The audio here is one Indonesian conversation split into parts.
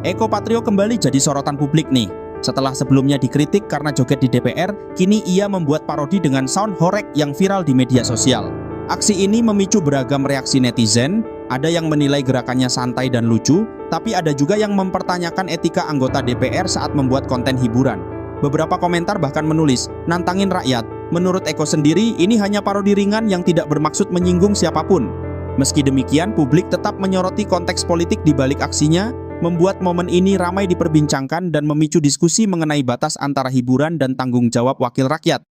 Eko Patrio kembali jadi sorotan publik nih. Setelah sebelumnya dikritik karena joget di DPR, kini ia membuat parodi dengan sound horeg yang viral di media sosial. Aksi ini memicu beragam reaksi netizen, ada yang menilai gerakannya santai dan lucu, tapi ada juga yang mempertanyakan etika anggota DPR saat membuat konten hiburan. Beberapa komentar bahkan menulis, nantangin rakyat. Menurut Eko sendiri, ini hanya parodi ringan yang tidak bermaksud menyinggung siapapun. Meski demikian, publik tetap menyoroti konteks politik di balik aksinya, membuat momen ini ramai diperbincangkan dan memicu diskusi mengenai batas antara hiburan dan tanggung jawab wakil rakyat.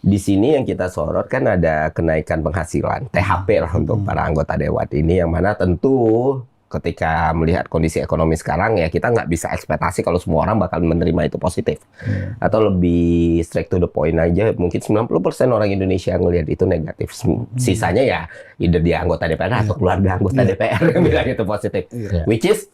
Di sini yang kita sorot kan ada kenaikan penghasilan THP lah untuk para anggota dewan ini, yang mana tentu ketika melihat kondisi ekonomi sekarang ya kita nggak bisa ekspektasi kalau semua orang bakal menerima itu positif. Atau lebih straight to the point aja, mungkin 90% orang Indonesia ngelihat itu negatif. Sisanya ya either dia anggota DPR atau keluarga anggota DPR yang bilang itu positif. Which is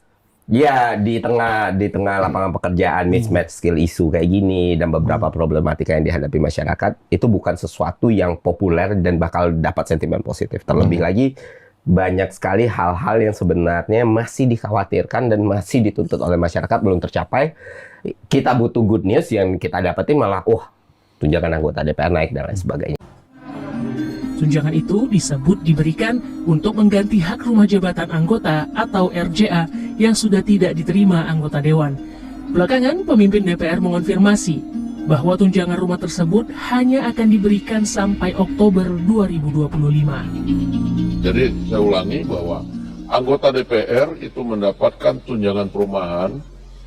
ya di tengah lapangan pekerjaan, mismatch skill isu kayak gini dan beberapa problematika yang dihadapi masyarakat, itu bukan sesuatu yang populer dan bakal dapat sentimen positif. Terlebih lagi banyak sekali hal-hal yang sebenarnya masih dikhawatirkan dan masih dituntut oleh masyarakat belum tercapai. Kita butuh good news, yang kita dapetin malah tunjangan anggota DPR naik dan lain sebagainya. Tunjangan itu disebut diberikan untuk mengganti hak rumah jabatan anggota atau RJA yang sudah tidak diterima anggota dewan. Belakangan, pemimpin DPR mengonfirmasi bahwa tunjangan rumah tersebut hanya akan diberikan sampai Oktober 2025. Jadi saya ulangi bahwa anggota DPR itu mendapatkan tunjangan perumahan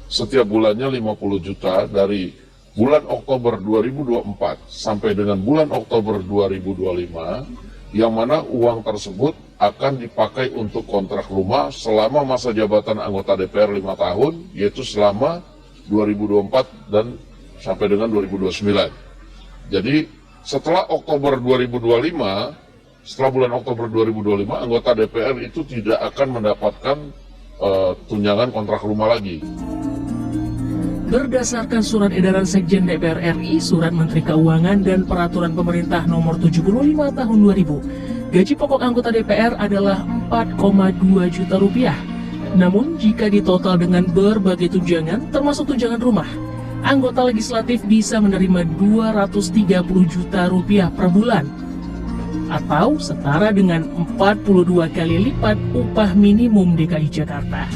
setiap bulannya 50 juta dari bulan Oktober 2024 sampai dengan bulan Oktober 2025, yang mana uang tersebut akan dipakai untuk kontrak rumah selama masa jabatan anggota DPR 5 tahun, yaitu selama 2024 dan sampai dengan 2029. Jadi setelah Oktober 2025, setelah bulan Oktober 2025, anggota DPR itu tidak akan mendapatkan tunjangan kontrak rumah lagi. Berdasarkan surat edaran Sekjen DPR RI, Surat Menteri Keuangan dan Peraturan Pemerintah Nomor 75 Tahun 2000, gaji pokok anggota DPR adalah 4,2 juta rupiah. Namun, jika ditotal dengan berbagai tunjangan, termasuk tunjangan rumah, anggota legislatif bisa menerima 230 juta rupiah per bulan, atau setara dengan 42 kali lipat upah minimum DKI Jakarta.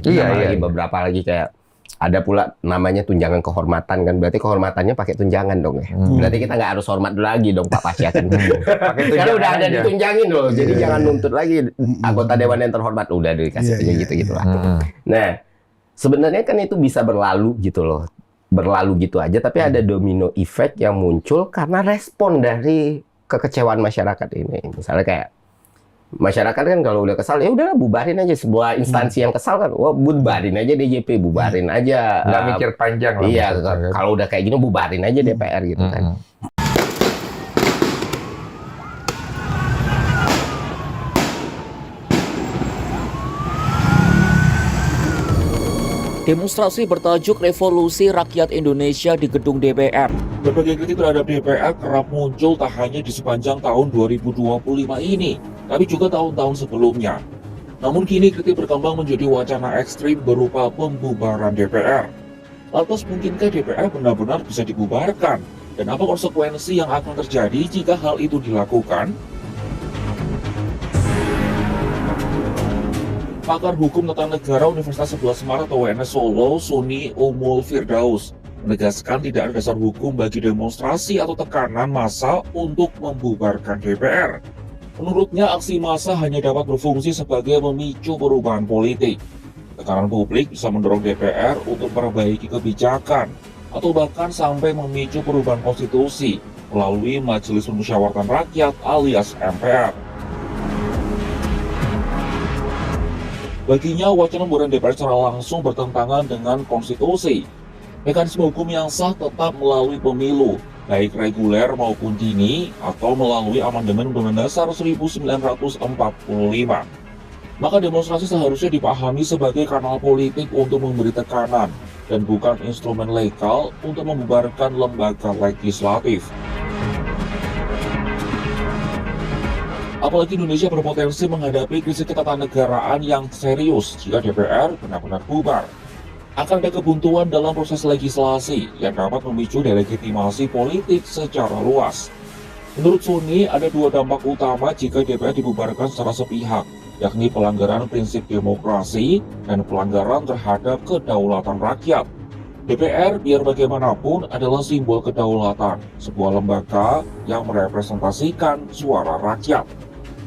Iya. Beberapa lagi kayak Ada pula namanya tunjangan kehormatan kan, berarti kehormatannya pakai tunjangan dong ya. Berarti kita nggak harus hormat lagi dong Pak Pasya kan. Karena udah ada ditunjangin loh, jadi jangan nuntut lagi anggota dewan yang terhormat, udah dikasih aja gitu-gitu lah. Nah, sebenarnya kan itu bisa berlalu gitu loh, berlalu gitu aja, tapi ada domino effect yang muncul karena respon dari kekecewaan masyarakat ini. Misalnya kayak masyarakat kan kalau udah kesal, ya udahlah bubarin aja sebuah instansi yang kesal kan, wah bubarin aja DJP, bubarin aja. Nggak mikir panjang lah. Iya, kalau udah kayak gini bubarin aja DPR gitu kan. Demonstrasi bertajuk Revolusi Rakyat Indonesia di gedung DPR. Berbagai kritik terhadap DPR kerap muncul tak hanya di sepanjang tahun 2025 ini, tapi juga tahun-tahun sebelumnya. Namun kini kritik berkembang menjadi wacana ekstrim berupa pembubaran DPR. Lantas mungkinkah DPR benar-benar bisa dibubarkan? Dan apa konsekuensi yang akan terjadi jika hal itu dilakukan? Pakar Hukum Tata Negara Universitas 11 Maret atau UNS Solo, Suni Umul Firdaus, menegaskan tidak ada dasar hukum bagi demonstrasi atau tekanan massa untuk membubarkan DPR. Menurutnya, aksi massa hanya dapat berfungsi sebagai memicu perubahan politik. Tekanan publik bisa mendorong DPR untuk memperbaiki kebijakan, atau bahkan sampai memicu perubahan konstitusi melalui Majelis Permusyawaratan Rakyat alias MPR. Baginya, wacana pembubaran DPR secara langsung bertentangan dengan konstitusi. Mekanisme hukum yang sah tetap melalui pemilu, baik reguler maupun dini, atau melalui amandemen Undang-Undang Dasar 1945. Maka demonstrasi seharusnya dipahami sebagai kanal politik untuk memberi tekanan, dan bukan instrumen legal untuk membubarkan lembaga legislatif. Apalagi Indonesia berpotensi menghadapi krisis ketatanegaraan yang serius jika DPR benar-benar bubar. Akan ada kebuntuan dalam proses legislasi yang dapat memicu delegitimasi politik secara luas. Menurut Suni, ada dua dampak utama jika DPR dibubarkan secara sepihak, yakni pelanggaran prinsip demokrasi dan pelanggaran terhadap kedaulatan rakyat. DPR biar bagaimanapun adalah simbol kedaulatan, sebuah lembaga yang merepresentasikan suara rakyat.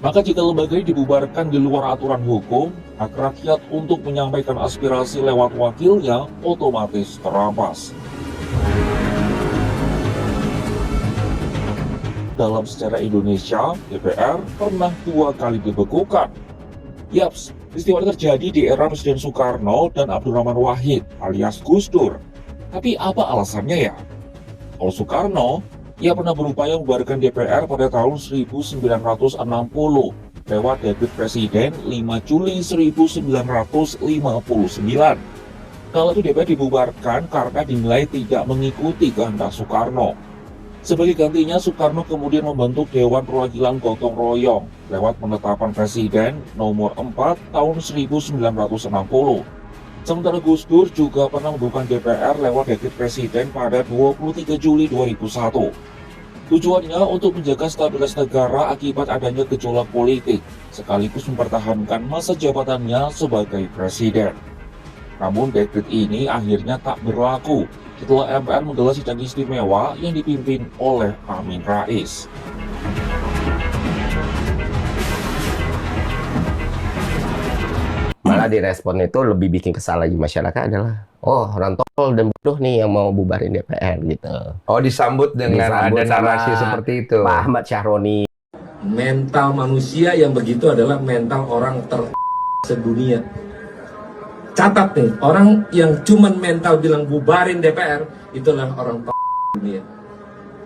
Maka jika lembaga ini dibubarkan di luar aturan hukum, hak rakyat untuk menyampaikan aspirasi lewat wakilnya otomatis terampas. Dalam sejarah Indonesia, DPR pernah 2 kali dibekukan. Yaps, peristiwa terjadi di era Presiden Soekarno dan Abdurrahman Wahid alias Gus Dur. Tapi apa alasannya ya? Kalau Soekarno, ia pernah berupaya membubarkan DPR pada tahun 1960 lewat dekret Presiden 5 Juli 1959. Kala itu DPR dibubarkan karena dinilai tidak mengikuti kehendak Soekarno. Sebagai gantinya, Soekarno kemudian membentuk Dewan Perwakilan Gotong Royong lewat penetapan Presiden nomor 4 tahun 1960. Sementara Gus Dur juga pernah membubarkan DPR lewat dekret Presiden pada 23 Juli 2001. Tujuannya untuk menjaga stabilitas negara akibat adanya gejolak politik, sekaligus mempertahankan masa jabatannya sebagai presiden. Namun dekret ini akhirnya tak berlaku setelah MPR menggelar sidang istimewa yang dipimpin oleh Amin Rais. Malah direspon itu lebih bikin kesal lagi masyarakat adalah, oh orang tol dan bodoh nih yang mau bubarin DPR gitu. Oh, disambut dengan ada narasi seperti itu. Pak Ahmad Syahroni. Mental manusia yang begitu adalah mental orang sedunia. Catat nih, orang yang cuman mental bilang bubarin DPR, itulah orang dunia.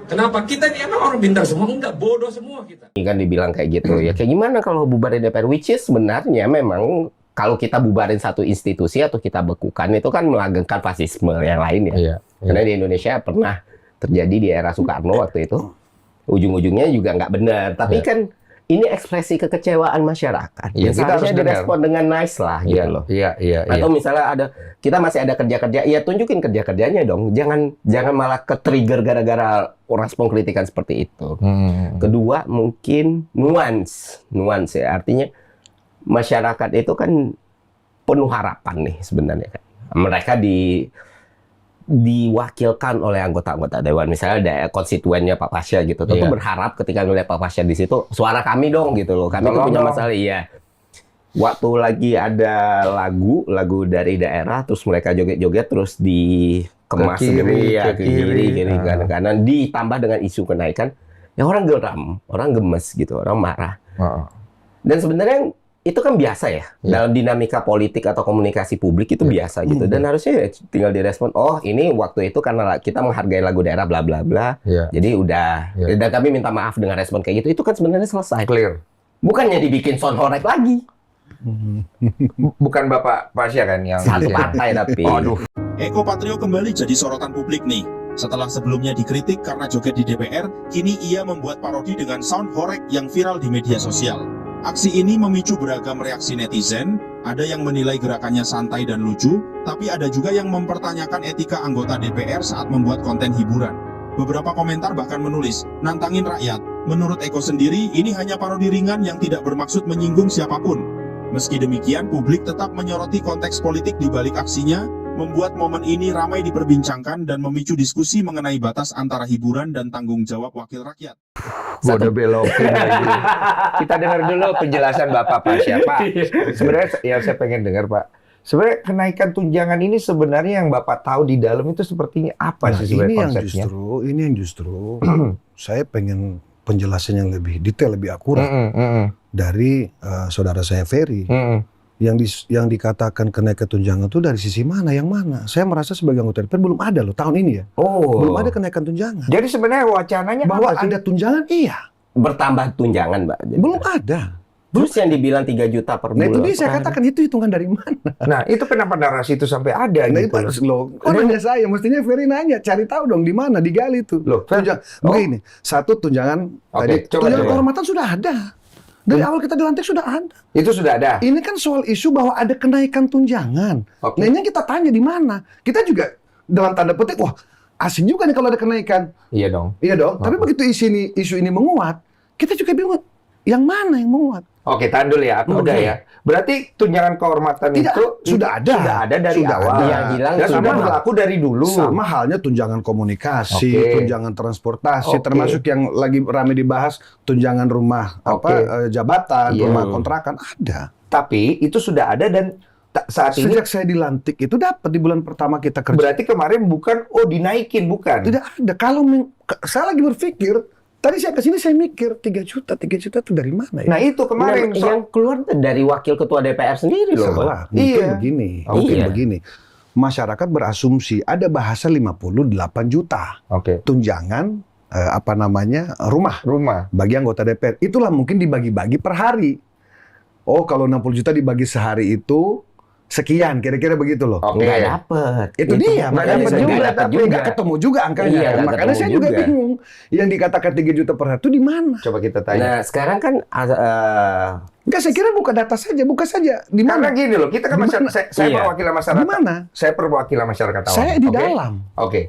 Kenapa? Kita ini emang orang pintar semua? Enggak, bodoh semua kita. Ini kan dibilang kayak gitu, ya kayak gimana kalau bubarin DPR? Which is sebenarnya memang kalau kita bubarin satu institusi atau kita bekukan itu kan melanggengkan fasisme yang lain ya. Iya. Karena di Indonesia pernah terjadi di era Soekarno waktu itu. Ujung-ujungnya juga nggak benar. Tapi kan ini ekspresi kekecewaan masyarakat. Ya, kita harus direspon dengan nice lah gitu loh. Iya. Atau misalnya kita masih ada kerja-kerja, ya tunjukin kerja-kerjanya dong. Jangan malah ke-trigger gara-gara respon kritikan seperti itu. Kedua mungkin nuance ya. Artinya masyarakat itu kan penuh harapan nih sebenarnya kan. mereka diwakilkan oleh anggota-anggota dewan. Misalnya ada konstituennya Pak Pasya gitu. Tentu Iya. berharap ketika ngeliat Pak Pasya di situ, suara kami dong gitu loh. Kami tuh Tolong punya dong. masalah, iya. Waktu lagi ada lagu dari daerah, terus mereka joget-joget, terus dikemas Ke kiri, ya, ke ke kiri, kiri. kanan, ditambah dengan isu kenaikan, ya orang geram, orang gemes gitu, orang marah. Heeh. Dan sebenarnya itu kan biasa ya, dalam dinamika politik atau komunikasi publik itu biasa gitu. Dan harusnya ya tinggal direspon, oh ini waktu itu karena kita menghargai lagu daerah bla bla bla, Iya. jadi udah. Iya. Dan kami minta maaf dengan respon kayak gitu, itu kan sebenarnya selesai. Clear. Bukannya dibikin sound horeg lagi. Bukan Bapak Pasya kan yang Satu partai tapi. Aduh. Eko Patrio kembali jadi sorotan publik nih. Setelah sebelumnya dikritik karena joget di DPR, kini ia membuat parodi dengan sound horeg yang viral di media sosial. Aksi ini memicu beragam reaksi netizen, ada yang menilai gerakannya santai dan lucu, tapi ada juga yang mempertanyakan etika anggota DPR saat membuat konten hiburan. Beberapa komentar bahkan menulis, nantangin rakyat. Menurut Eko sendiri, ini hanya parodi ringan yang tidak bermaksud menyinggung siapapun. Meski demikian, publik tetap menyoroti konteks politik di balik aksinya, membuat momen ini ramai diperbincangkan dan memicu diskusi mengenai batas antara hiburan dan tanggung jawab wakil rakyat. Gua udah belokin lagi. Kita dengar dulu penjelasan Bapak Pasya, Pak. Sebenarnya yang saya pengen dengar, Pak. Sebenarnya kenaikan tunjangan ini sebenarnya yang Bapak tahu di dalam itu sepertinya apa sih sebenarnya konsepnya? Ini yang justru saya pengen penjelasan yang lebih detail, lebih akurat dari saudara saya Ferry. Yang dikatakan kenaikan tunjangan itu dari sisi mana, yang mana? Saya merasa sebagai anggota DPR belum ada loh tahun ini ya. Oh. Belum ada kenaikan tunjangan. Jadi sebenarnya wacananya Bahwa apa sih? ada tunjangan, iya. Bertambah tunjangan, Mbak. Jadi- Belum ada. Terus yang dibilang 3 juta per Nah bulan. itu dia saya katakan, itu hitungan dari mana? Nah, itu kenapa narasi itu sampai ada Nah gitu itu loh, kok nanya saya? Mestinya Ferry nanya, cari tahu dong di mana, digali tuh. Loh, Fer- Begini, satu tunjangan, Oke, coba tunjangan coba. kehormatan sudah ada. Dari awal kita dilantik sudah ada. Itu sudah ada. Ini kan soal isu bahwa ada kenaikan tunjangan. Oke. Nah ini yang kita tanya di mana? Kita juga dalam tanda petik, wah asing juga nih kalau ada kenaikan. Iya dong. Iya dong. Tapi begitu isu ini menguat, kita juga bingung. Yang mana yang menguat? Oke, tahan dulu ya. Aku udah ya. Berarti tunjangan kehormatan Tidak, itu sudah ada. Sudah ada dari Sudah awal. ada. Yang hilang Dan sudah sudah ada. berlaku dari dulu. Sama halnya tunjangan komunikasi, Oke. tunjangan transportasi, Oke. termasuk yang lagi ramai dibahas tunjangan rumah Oke. jabatan, Iya. rumah kontrakan ada. Tapi itu sudah ada dan saat ini Sejak saya dilantik itu dapat di bulan pertama kita kerja. berarti kemarin bukan dinaikin bukan. Tidak ada. Kalau saya lagi berpikir, tadi saya kesini saya mikir 3 juta itu dari mana ya? Nah, itu kemarin yang keluar dari wakil ketua DPR sendiri loh, Mbak. Salah. Mungkin Iya. begini. Oh, Mungkin iya. begini. Masyarakat berasumsi ada bahasa 58 juta Oke. tunjangan rumah Rumah. bagi anggota DPR. Itulah mungkin dibagi-bagi per hari. Oh, kalau 60 juta dibagi sehari itu sekian, kira-kira begitu loh. Oke. Nggak dapet. Itu dia, Nggak makanya dapet saya juga, nggak tapi nggak ketemu juga angkanya. Iya, nggak Makanya ketemu saya juga juga. bingung. Yang dikatakan 3 juta per hari itu di mana? Coba kita tanya. Nah, sekarang kan Enggak, saya kira buka data saja, buka saja. Di Karena mana? gini loh, kita kan Di masyarakat, mana? saya Iya. perwakilan masyarakat. Di mana? Saya perwakilan masyarakat awam. Saya di Oke? dalam. Oke.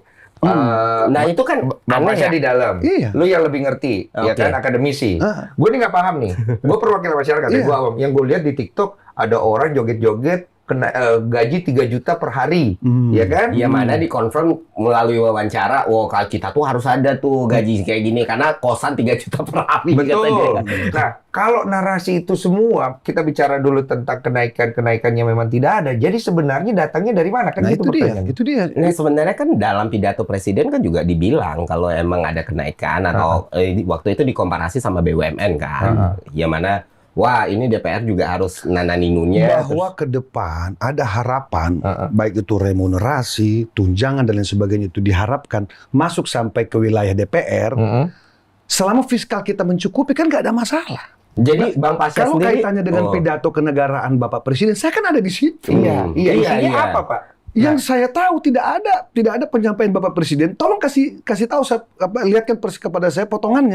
nah itu kan Bapak aneh saya ya. di dalam. Iya. Lu yang lebih ngerti, ya Oke. kan akademisi. Ah. Gue nih nggak paham nih. Gue perwakilan masyarakat, Iya. gue awam. Yang gue lihat di TikTok ada orang joget-joget kena gaji 3 juta per hari, ya kan? Yang mana dikonfirm melalui wawancara, oh kalau kita tuh harus ada tuh gaji kayak gini karena kosan 3 juta per hari. Betul. katanya. Nah, kalau narasi itu semua, kita bicara dulu tentang kenaikan-kenaikan yang memang tidak ada. Jadi sebenarnya datangnya dari mana? Kan Nah, itu itu dia, pertanyaannya. itu dia. Nah sebenarnya kan dalam pidato presiden kan juga dibilang kalau emang ada kenaikan atau waktu itu dikomparasi sama BUMN kan, yang mana wah ini DPR juga harus nananingunya. Bahwa ke depan ada harapan, baik itu remunerasi, tunjangan dan lain sebagainya itu diharapkan masuk sampai ke wilayah DPR. Selama fiskal kita mencukupi kan nggak ada masalah. Jadi Bang Pasya Kalau sendiri kaitannya dengan pidato kenegaraan Bapak Presiden, saya kan ada di situ. Iya, Iya, isinya iya. apa, Pak? Yang saya tahu tidak ada penyampaian Bapak Presiden. Tolong kasih tahu saya, lihatkan kepada saya potongan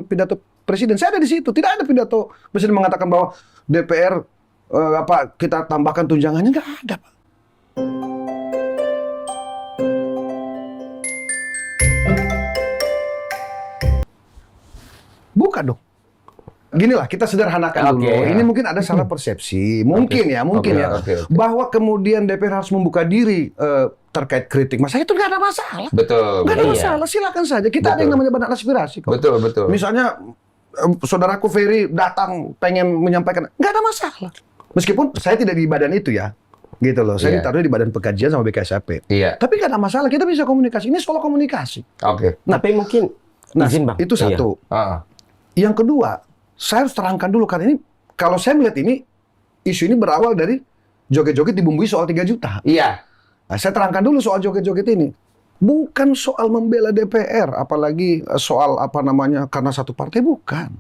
pidato Presiden. Saya ada di situ. Tidak ada pidato Presiden mengatakan bahwa DPR kita tambahkan tunjangannya, nggak ada, Pak. Buka dong. gini lah, kita sederhanakan dulu. Ini mungkin ada salah persepsi, mungkin ya, bahwa kemudian DPR harus membuka diri terkait kritik masa, itu nggak ada masalah. Betul. Nggak ada masalah, silakan saja. Kita ada yang namanya badan aspirasi kok. Betul. Misalnya saudaraku Ferry datang pengen menyampaikan, nggak ada masalah. Meskipun saya tidak di badan itu ya, gitu loh. Saya ditaruh di badan pengkajian sama BKSAP. Tapi nggak ada masalah, kita bisa komunikasi. Ini sekolah komunikasi. Nah, tapi mungkin izin Bang. Itu satu. Yang kedua, saya harus terangkan dulu, karena ini kalau saya melihat ini, isu ini berawal dari joget-joget dibumbui soal 3 juta. Nah, saya terangkan dulu soal joget-joget ini. Bukan soal membela DPR, apalagi soal karena satu partai, bukan.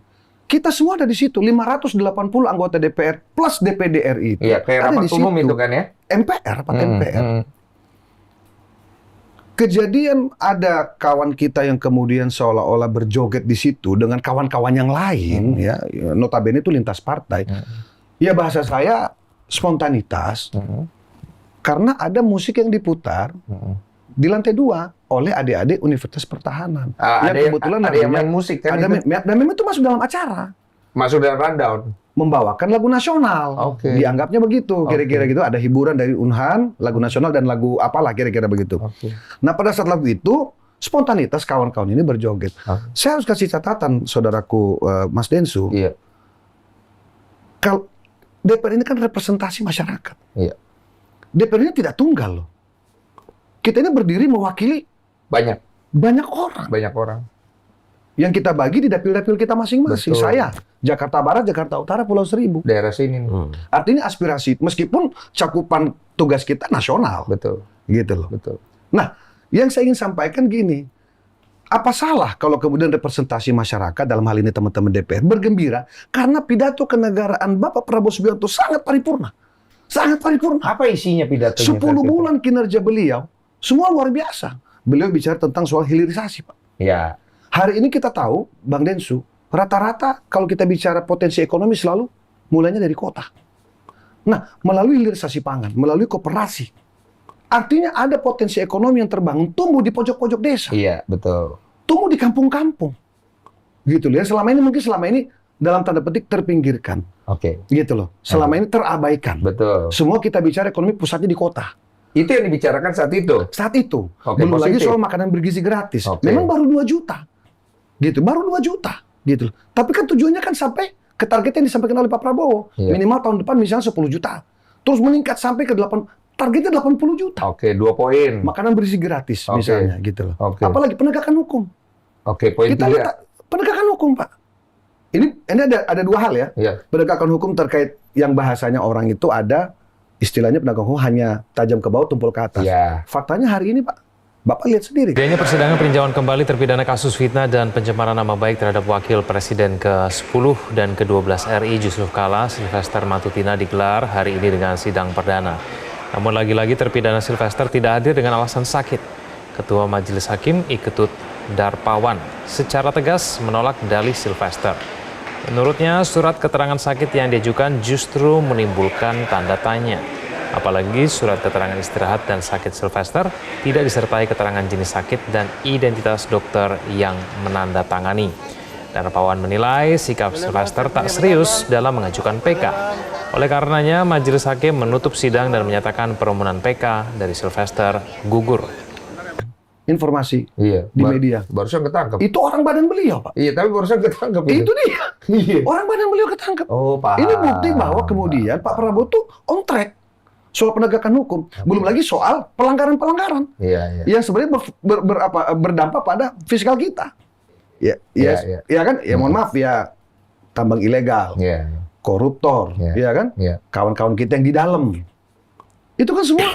Kita semua ada di situ, 580 anggota DPR plus DPD RI itu. Iya, kayak rapat umum itu kan ya? MPR, rapat MPR. Kejadian ada kawan kita yang kemudian seolah-olah berjoget di situ dengan kawan-kawan yang lain, ya, notabene itu lintas partai. Ya bahasa saya spontanitas, karena ada musik yang diputar di lantai 2 oleh adik-adik Universitas Pertahanan. Yang kebetulan ada yang main musik kan? Dan memang itu masuk dalam acara. Masuk dalam rundown. Membawakan lagu nasional. Dianggapnya begitu, kira-kira gitu. Ada hiburan dari Unhan, lagu nasional dan lagu apalah, kira-kira begitu. Nah, pada saat lagu itu, spontanitas kawan-kawan ini berjoget. Saya harus kasih catatan, saudaraku Mas Densu. Kalau DPR ini kan representasi masyarakat. DPR ini tidak tunggal loh. Kita ini berdiri mewakili banyak orang. Yang kita bagi di dapil-dapil kita masing-masing. Saya, Jakarta Barat, Jakarta Utara, Pulau Seribu. Daerah sini. Artinya aspirasi, meskipun cakupan tugas kita nasional. Gitu loh. Nah, yang saya ingin sampaikan gini. Apa salah kalau kemudian representasi masyarakat, dalam hal ini teman-teman DPR, bergembira karena pidato kenegaraan Bapak Prabowo Subianto sangat paripurna. Sangat paripurna. Apa isinya pidatonya? 10 bulan kinerja beliau, semua luar biasa. Beliau bicara tentang soal hilirisasi, Pak. Hari ini kita tahu, Bang Densu, rata-rata kalau kita bicara potensi ekonomi selalu mulainya dari kota. Nah, melalui hilirisasi pangan, melalui koperasi, artinya ada potensi ekonomi yang terbangun, tumbuh di pojok-pojok desa. Tumbuh di kampung-kampung. Gitu loh. Selama ini dalam tanda petik terpinggirkan. Gitu loh. Selama ini terabaikan. Semua kita bicara ekonomi pusatnya di kota. Itu yang dibicarakan saat itu? Saat itu. Belum lagi soal makanan bergizi gratis. Memang baru 2 juta. Gitu, baru 2 juta. Gitu. Tapi kan tujuannya kan sampai ke target yang disampaikan oleh Pak Prabowo. Minimal tahun depan misalnya 10 juta. Terus meningkat sampai ke targetnya 80 juta. 2 poin. Makanan bergizi gratis misalnya. Gitu loh. Apalagi penegakan hukum. Poin kita lihat penegakan hukum, Pak. Ini ada 2 hal ya. Penegakan hukum terkait yang bahasanya orang itu ada, istilahnya penegakan hukum hanya tajam ke bawah, tumpul ke atas. Faktanya hari ini, Pak, Bapak lihat sendiri. Adanya persidangan peninjauan kembali terpidana kasus fitnah dan pencemaran nama baik terhadap Wakil Presiden ke-10 dan ke-12 RI Yusuf Kala, Sylvester Matutina, digelar hari ini dengan sidang perdana. Namun lagi-lagi terpidana Sylvester tidak hadir dengan alasan sakit. Ketua Majelis Hakim I Ketut Darpawan secara tegas menolak dalih Sylvester. Menurutnya, surat keterangan sakit yang diajukan justru menimbulkan tanda tanya. Apalagi surat keterangan istirahat dan sakit Sylvester tidak disertai keterangan jenis sakit dan identitas dokter yang menandatangani. Darpawan menilai sikap Sylvester tak serius dalam mengajukan PK. Oleh karenanya, Majelis Hakim menutup sidang dan menyatakan permohonan PK dari Sylvester gugur. Informasi di media. Barusan ketangkep. Itu orang badan beliau, Pak. Tapi barusan ketangkep. Itu dia. Orang badan beliau ketangkep. Paham. Ini bukti bahwa kemudian Pak Prabowo tuh on track soal penegakan hukum. Belum lagi soal pelanggaran-pelanggaran yang sebenarnya berdampak pada fiskal kita. Ya kan? Ya mohon maaf ya, tambang ilegal, koruptor, ya kan? Kawan-kawan kita yang di dalam. Itu kan semua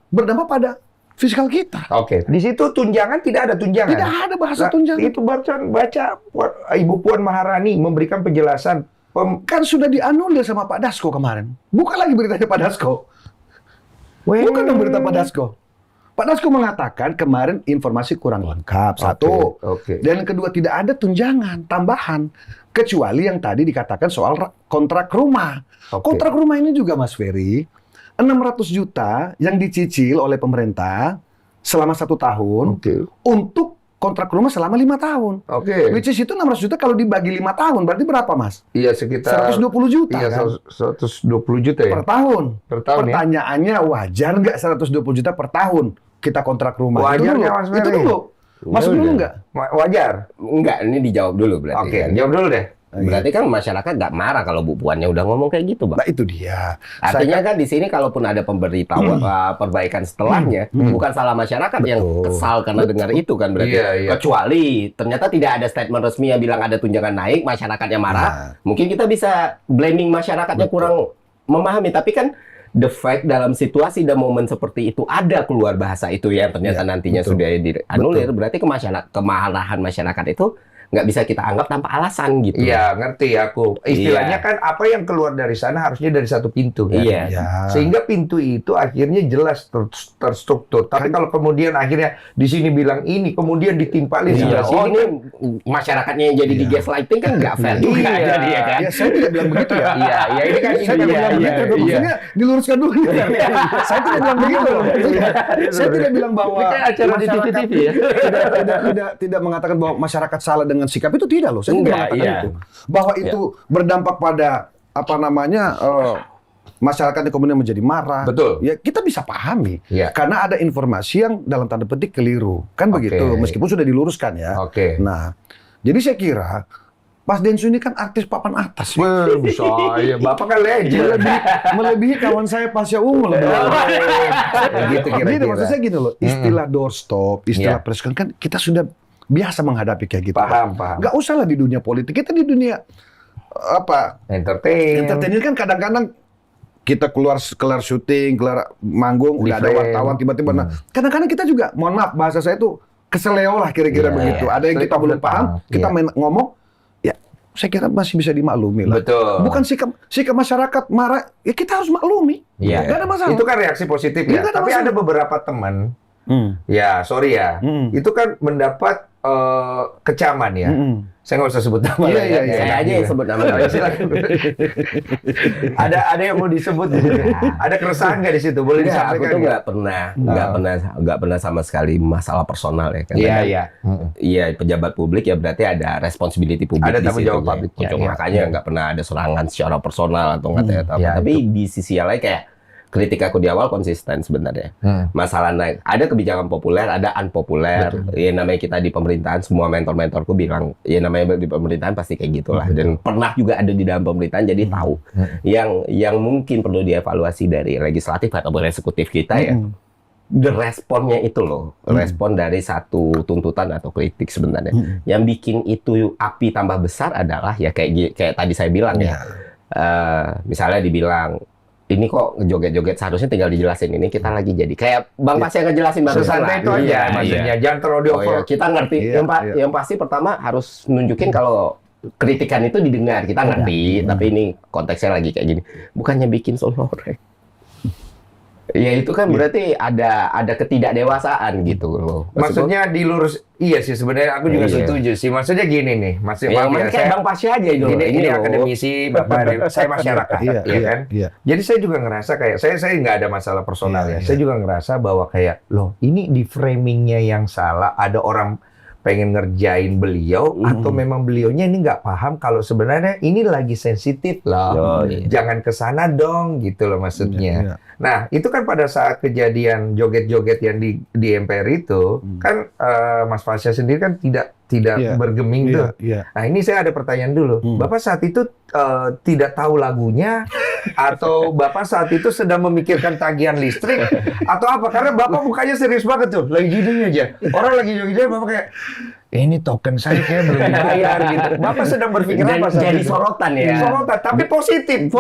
berdampak pada fiskal kita. Di situ tunjangan tidak ada tunjangan. Tidak ada bahasa tunjangan. Itu baca Ibu Puan Maharani memberikan penjelasan. Kan sudah dianulir sama Pak Dasko kemarin. Bukan lagi beritanya Pak Dasko. Bukan dong berita Pak Dasko. Pak Dasko mengatakan kemarin informasi kurang lengkap, satu. Dan yang kedua, tidak ada tunjangan tambahan. Kecuali yang tadi dikatakan soal kontrak rumah. Kontrak rumah ini juga, Mas Ferry, 600 juta yang dicicil oleh pemerintah selama 1 tahun untuk kontrak rumah selama 5 tahun. Oke. Which is itu 600 juta kalau dibagi 5 tahun berarti berapa, Mas? Iya sekitar 120 juta iya, kan? 120 juta ya. Per tahun. Per tahun ya. Pertanyaannya wajar nggak 120 juta per tahun kita kontrak rumah? Wajar itu dulu. nggak, Mas Ferry? Itu dulu. Masuk dulu nggak? Wajar. Enggak, ini dijawab dulu berarti. Oke, kan. jawab dulu deh. Berarti kan masyarakat nggak marah kalau Bu Puannya udah ngomong kayak gitu, Bang. Nah itu dia. Artinya kan di sini kalaupun ada pemberitahuan perbaikan setelahnya, bukan salah masyarakat yang kesal karena dengar itu kan berarti. Iya, iya. Kecuali ternyata tidak ada statement resmi yang bilang ada tunjangan naik, masyarakatnya marah. Mungkin kita bisa blaming masyarakatnya kurang memahami, tapi kan the fact dalam situasi dan momen seperti itu ada keluar bahasa itu yang ternyata nantinya sudah dianulir, berarti kemarahan masyarakat itu nggak bisa kita anggap tanpa alasan gitu. Iya, ngerti aku. Istilahnya kan apa yang keluar dari sana harusnya dari satu pintu kan. Iya. Sehingga pintu itu akhirnya jelas terstruktur. Tapi kalau kemudian akhirnya di sini bilang ini, kemudian ditimpalin sebelah sini. Oh ini masyarakatnya yang jadi di gaslighting kan nggak fair juga jadi ya kan. Ya saya tidak bilang begitu ya. Iya, iya ini kan Saya tidak bilang begitu. Maksudnya diluruskan dulu. Saya tidak bilang begitu. Saya tidak bilang bahwa masyarakat tidak mengatakan bahwa masyarakat salah dengan sikap itu, tidak loh. Saya tidak mengatakan itu. Bahwa itu berdampak pada apa namanya masyarakat yang kemudian menjadi marah. Betul. Ya kita bisa pahami. Iya. Karena ada informasi yang dalam tanda petik keliru. Kan begitu. Meskipun sudah diluruskan ya. Nah, jadi saya kira Mas Densu ini kan artis papan atas. Saya, Bapak kan legend. Melebihi kawan saya Pasha Ungu. Gitu kira-kira. Maksud saya gini loh, istilah doorstop, istilah press kan kita sudah biasa menghadapi kayak gitu. Paham. Nggak usah lah di dunia politik, kita di dunia apa? Entertain ini kan kadang-kadang kita kelar syuting, kelar manggung, udah ada wartawan tiba-tiba. Nah, kadang-kadang kita juga, mohon maaf bahasa saya itu keseleo lah kira-kira begitu. Ada yang kita belum paham, kita ngomong, ya saya kira masih bisa dimaklumi lah. Betul. Bukan sikap masyarakat marah, ya kita harus maklumi. Nggak ada masalah. Itu kan reaksi positif ya. Tapi ada beberapa teman, ya sorry ya, itu kan mendapat kecaman ya. Saya nggak usah sebut nama. Saya aja yang sebut nama. Silakan. Ada yang mau disebut? Ada keresahan nggak di situ? Boleh disampaikan? Aku tuh nggak pernah sama sekali masalah personal ya. Iya, pejabat publik ya berarti ada responsibility publik. Ada tanggung jawab publik. Makanya nggak pernah ada serangan secara personal atau nggak apa. Tapi di sisi yang lain kayak kritik aku di awal konsisten sebenarnya. Masalah naik, ada kebijakan populer, ada unpopuler. Ya namanya kita di pemerintahan, semua mentor-mentorku bilang, ya namanya di pemerintahan pasti kayak gitulah. Dan pernah juga ada di dalam pemerintahan, jadi tahu. Yang mungkin perlu dievaluasi dari legislatif atau eksekutif kita ya. The responnya itu loh, respon dari satu tuntutan atau kritik sebenarnya. Yang bikin itu api tambah besar adalah ya kayak tadi saya bilang ya. Misalnya dibilang, ini kok joget-joget seharusnya tinggal dijelasin, ini kita lagi jadi kayak Bang Pasha ngejelasin barusan lah. Itu aja maksudnya, jangan terlalu di over. Kita ngerti. Yang pasti pertama harus nunjukin kalau kritikan itu didengar, kita ngerti, tapi ini konteksnya lagi kayak gini. Bukannya bikin solo horek. Ya itu kan berarti ada ketidakdewasaan gitu loh. Maksudnya dilurus, iya sih sebenarnya aku juga setuju sih. Maksudnya gini nih, kayak Bang Pasha aja itu. Ini akademisi, Bapak, saya masyarakat, ya kan? Jadi saya juga ngerasa kayak saya nggak ada masalah personal ya. Saya juga ngerasa bahwa kayak loh ini di framingnya yang salah. Ada orang pengen ngerjain beliau atau memang beliaunya ini nggak paham kalau sebenarnya ini lagi sensitif loh. Jangan kesana dong gitu loh maksudnya. Nah itu kan pada saat kejadian joget-joget yang di MPR itu kan Mas Pasha sendiri kan tidak bergeming tuh. Nah ini saya ada pertanyaan dulu. Bapak saat itu tidak tahu lagunya atau Bapak saat itu sedang memikirkan tagihan listrik atau apa? Karena Bapak mukanya serius banget tuh, lagi gini aja. Orang lagi joget-joget Bapak kayak ini token saya kayak belum dibayar gitu. Bapak sedang berpikir apa saat jadi itu? sorotan ya. Sorotan, tapi positif.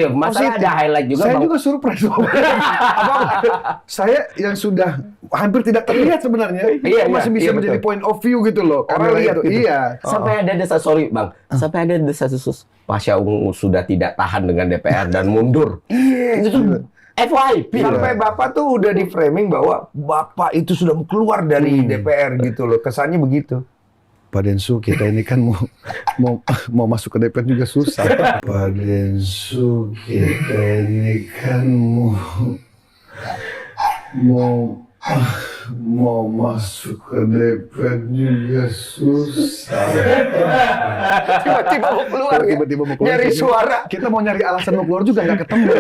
Masalah ada highlight juga. Saya juga surprise. Saya yang sudah hampir tidak terlihat sebenarnya, masih bisa menjadi point of view gitu loh. Orang lihat gitu. Sampai ada sorry Bang, sampai ada desas-desus Pasha Ungu sudah tidak tahan dengan DPR dan mundur. Itu FYP. Sampai Bapak tuh udah di framing bahwa Bapak itu sudah keluar dari DPR gitu loh. Kesannya begitu. Pak Densu, kita ini kan mau masuk ke DPR juga susah. Pak Densu, kita ini kan mau mau masuk ke DPR juga susah. Tiba-tiba mau keluar, Tiba-tiba mau keluar. nyari suara. Kita mau nyari alasan mau keluar juga nggak ketemu.